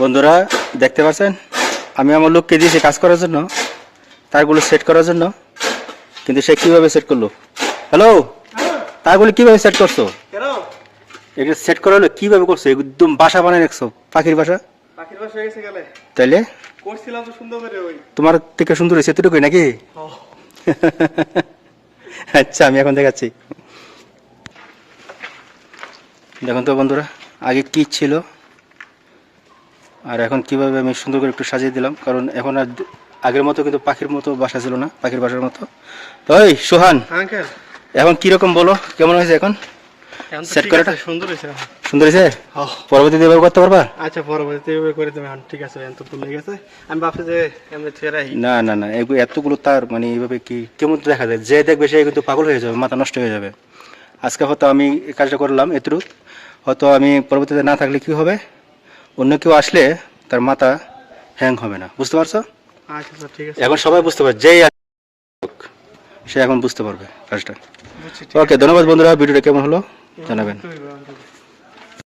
বন্ধুরা দেখতে পাচ্ছেন আমি আমার লোককে দিয়েছি কাজ করার জন্য, তারগুলো সেট করার জন্য, কিন্তু সে কিভাবে সেট করলো? হ্যালো, তারগুলো কিভাবে সেট করছো? এটা সেট করা হলো কিভাবে করছো? একদম বাসা বানায় রাখছো, পাখির বাসা। পাখির বাসা হয়ে গেছে গেলে তাইলে করছিলাম তো সুন্দর করে। ওই তোমার থেকে সুন্দর হয়েছে এতটুকুই নাকি? আচ্ছা আমি এখন দেখাচ্ছি। দেখুন তো বন্ধুরা, আগে কি ছিল আর এখন কিভাবে আমি সুন্দর করে একটু সাজিয়ে দিলাম, কারণ এখন আর আগের মতো কিন্তু পাখির মতো বাসা ছিল না, পাখির বাসার মতো। তো ওই সোহান, আঙ্কেল এখন কিরকম বলো, কেমন হয়েছে এখন সেট করাটা? সুন্দর হয়েছে। সুন্দর হয়েছে? পরবর্তীতে ব্যবহার করতে পারবা? আচ্ছা পরবর্তীতে এভাবে করে দেবে। ঠিক আছে, এখন তো ভুলে গেছে। আমি ভাবছি যে এমনি ছেড়াই। না না না, এতগুলো তার মানে এইভাবে কি কেমন তো দেখা যায়, যে দেখবে সে কিন্তু পাগল হয়ে যাবে, মাথা নষ্ট হয়ে যাবে। আজকে হয়তো আমি এই কাজটা করলাম এতটুকু, হয়তো আমি পরবর্তীতে না থাকলে কি হবে, অন্য কেউ আসলে তার মাথা হ্যাং হবে না, বুঝতে পারছো? আচ্ছা ঠিক আছে, এখন সবাই বুঝতে পারবে, যেই আসুক সে এখন বুঝতে পারবে কাজটা। বুঝছি। ওকে, ধন্যবাদ বন্ধুরা, ভিডিওটা কেমন হলো জানাবেন। তুমি